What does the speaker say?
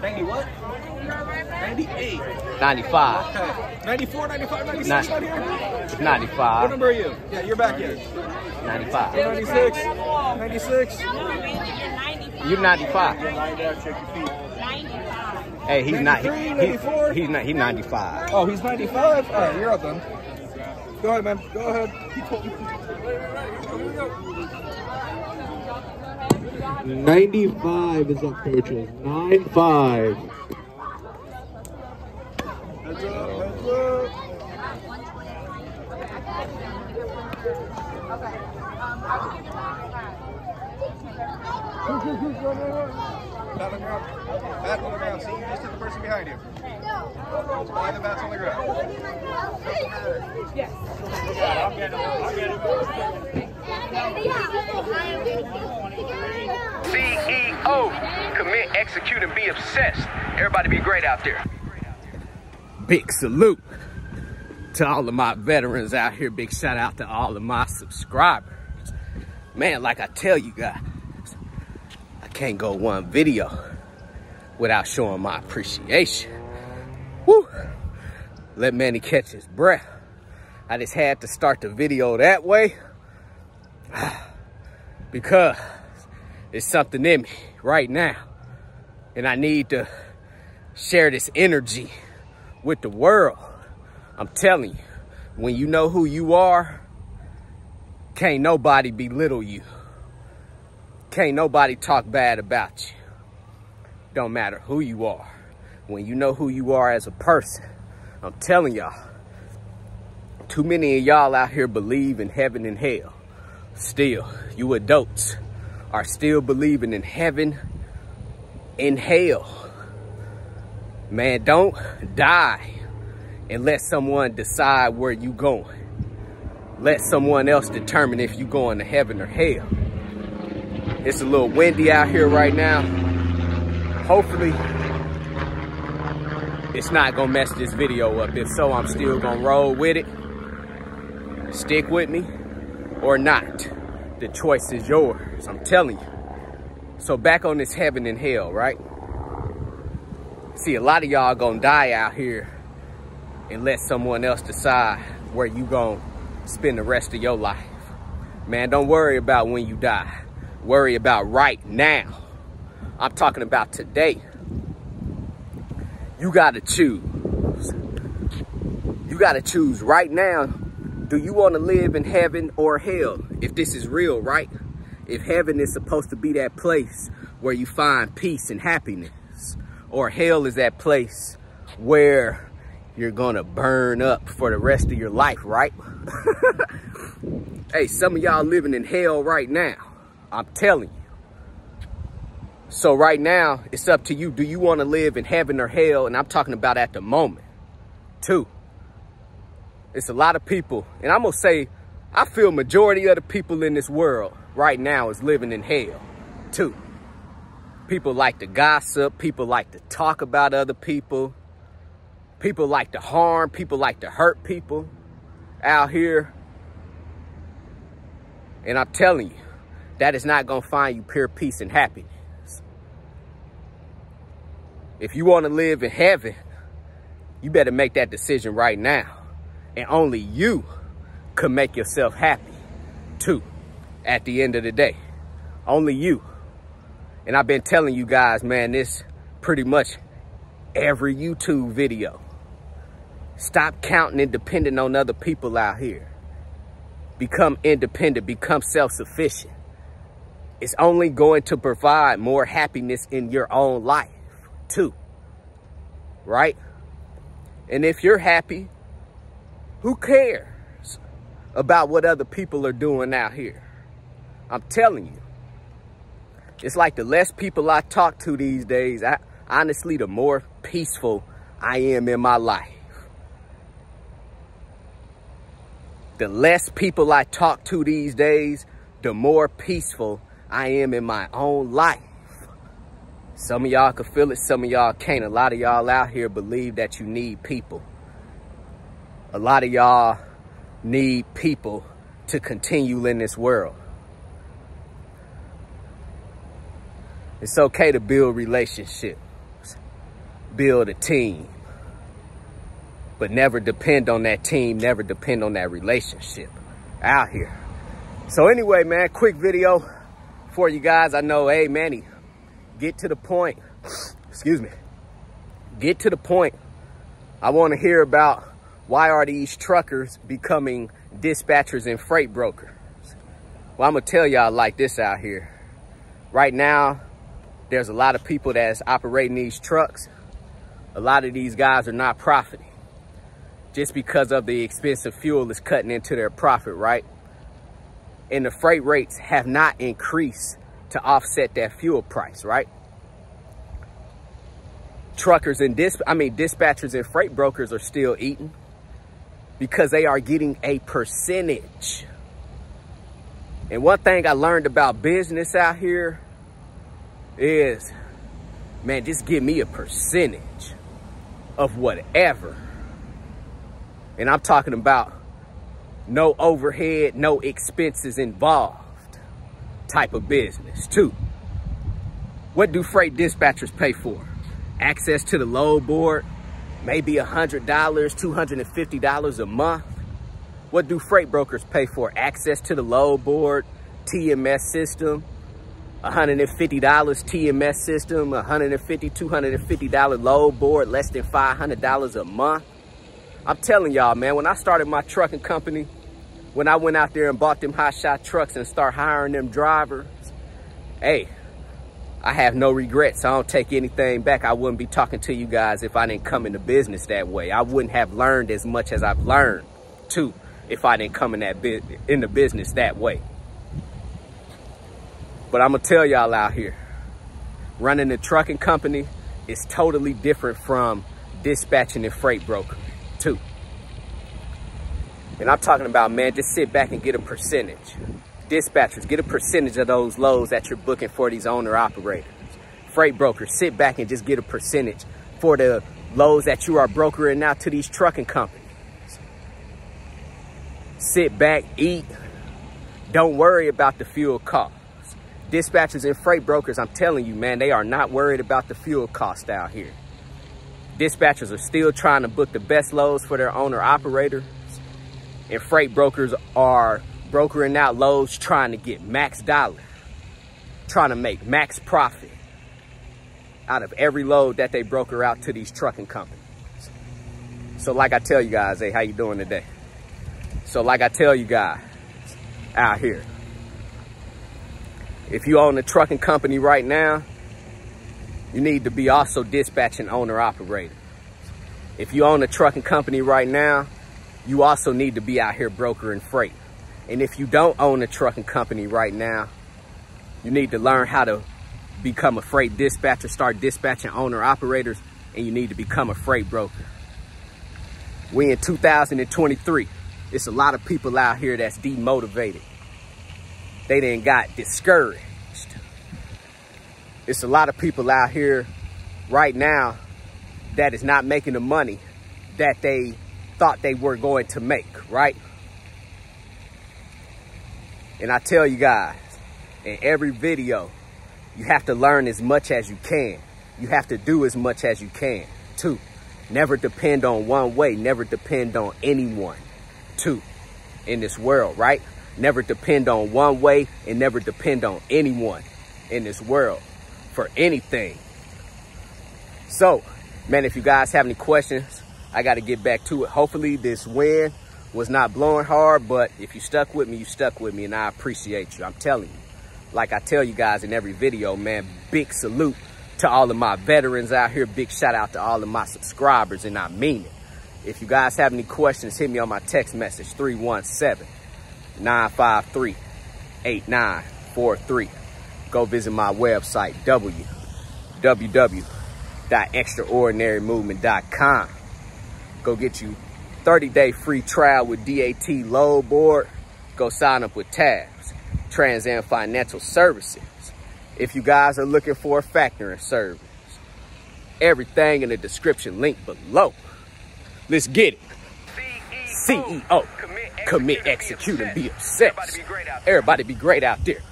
90 what? 98. 95. Okay. 94, 95, 96 right here? 95. What number are you? Yeah, you're back here. 95. 96. 96. You're 95. Hey, he's not. 94. He's 95. Oh, he's 95? All right, you're up then. Go ahead, man. Go ahead. 95 is up, coaches. 95. Heads up, heads up. Bat on the ground. Bat on the ground. See, you just hit the person behind you. Why the bat's on the ground? Yes. I'll get him. CEO, commit, execute, and be obsessed. Everybody be great out there. Big salute to all of my veterans out here. Big shout out to all of my subscribers. Man, like I tell you guys, I can't go one video without showing my appreciation. Woo! Let Manny catch his breath. I just had to start the video that way because it's something in me right now, and I need to share this energy with the world. I'm telling you, when you know who you are, can't nobody belittle you. Can't nobody talk bad about you. Don't matter who you are. When you know who you are as a person, I'm telling y'all, too many of y'all out here believe in heaven and hell. Still, you adults are still believing in heaven and hell. Man, don't die and let someone decide where you going. Let someone else determine if you going to heaven or hell. It's a little windy out here right now. Hopefully, it's not gonna mess this video up. If so, I'm still gonna roll with it. Stick with me or not. The choice is yours, I'm telling you. So back on this heaven and hell, right? See, a lot of y'all gonna die out here and let someone else decide where you gonna spend the rest of your life. Man, don't worry about when you die. Worry about right now. I'm talking about today. You gotta choose. You gotta choose right now. Do you want to live in heaven or hell? If this is real, right? If heaven is supposed to be that place where you find peace and happiness, or hell is that place where you're gonna burn up for the rest of your life, right? Hey, some of y'all living in hell right now. I'm telling you. So right now, it's up to you. Do you want to live in heaven or hell? And I'm talking about at the moment, too. It's a lot of people, and I'm going to say, I feel majority of the people in this world right now is living in hell, too. People like to gossip. People like to talk about other people. People like to harm. People like to hurt people out here. And I'm telling you, that is not going to find you pure peace and happiness. If you want to live in heaven, you better make that decision right now. And only you can make yourself happy, too, at the end of the day. Only you. And I've been telling you guys, man, this pretty much every YouTube video. Stop counting and depending on other people out here. Become independent, become self-sufficient. It's only going to provide more happiness in your own life, too. Right? And if you're happy, who cares about what other people are doing out here? I'm telling you. It's like the less people I talk to these days, honestly, the more peaceful I am in my life. The less people I talk to these days, the more peaceful I am in my own life. Some of y'all can feel it, some of y'all can't. A lot of y'all out here believe that you need people. A lot of y'all need people to continue in this world. It's okay to build relationships. build a team, but never depend on that team, never depend on that relationship out here. So anyway, man, quick video for you guys. I know, hey, Manny, get to the point. Excuse me. Get to the point. I want to hear about why are these truckers becoming dispatchers and freight brokers? Well, I'm going to tell y'all like this out here. Right now, there's a lot of people that's operating these trucks. A lot of these guys are not profiting just because of the expensive fuel is cutting into their profit, right? And the freight rates have not increased to offset that fuel price, right? Truckers and dispatchers and freight brokers are still eating because they are getting a percentage. And one thing I learned about business out here is, man, just give me a percentage of whatever. And I'm talking about no overhead, no expenses involved type of business too. What do freight dispatchers pay for? Access to the load board, maybe $100, $250 a month. What do freight brokers pay for? Access to the load board, TMS system, $150 TMS system, $150, $250 load board, less than $500 a month. I'm telling y'all, man, when I started my trucking company, when I went out there and bought them hotshot trucks and start hiring them drivers, hey, I have no regrets. I don't take anything back. I wouldn't be talking to you guys if I didn't come into business that way. I wouldn't have learned as much as I've learned too if I didn't come into business that way. But I'm gonna tell y'all out here, running a trucking company is totally different from dispatching and freight brokering too. And I'm talking about, man, just sit back and get a percentage. Dispatchers, get a percentage of those loads that you're booking for these owner-operators. Freight brokers, sit back and just get a percentage for the loads that you are brokering out to these trucking companies. Sit back, eat. Don't worry about the fuel costs. Dispatchers and freight brokers, I'm telling you, man, they are not worried about the fuel cost out here. Dispatchers are still trying to book the best loads for their owner-operators, and freight brokers are brokering out loads trying to get max dollar, trying to make max profit out of every load that they broker out to these trucking companies. So like I tell you guys, hey, how you doing today? So like I tell you guys out here, if you own a trucking company right now, you need to be also dispatching owner-operator. If you own a trucking company right now, you also need to be out here brokering freight. And if you don't own a trucking company right now, you need to learn how to become a freight dispatcher, start dispatching owner-operators, and you need to become a freight broker. We in 2023. It's a lot of people out here that's demotivated. They done got discouraged. It's a lot of people out here right now that is not making the money that they thought they were going to make, right? And I tell you guys, in every video, you have to learn as much as you can. You have to do as much as you can, too. Never depend on one way. Never depend on anyone, too, in this world, right? Never depend on one way and never depend on anyone in this world for anything. So, man, if you guys have any questions, I got to get back to it. Hopefully this wind was not blowing hard, but if you stuck with me, you stuck with me, and I appreciate you. I'm telling you, like I tell you guys in every video, man, big salute to all of my veterans out here. Big shout out to all of my subscribers, and I mean it. If you guys have any questions, hit me on my text message, 317-953-8943. Go visit my website, www.extraordinarymovement.com. Go get you 30-day free trial with DAT Load Board. Go sign up with TAFS, Trans Am Financial Services. If you guys are looking for a factoring service, everything in the description link below. Let's get it. CEO, commit, execute, and be obsessed. Everybody be great out there.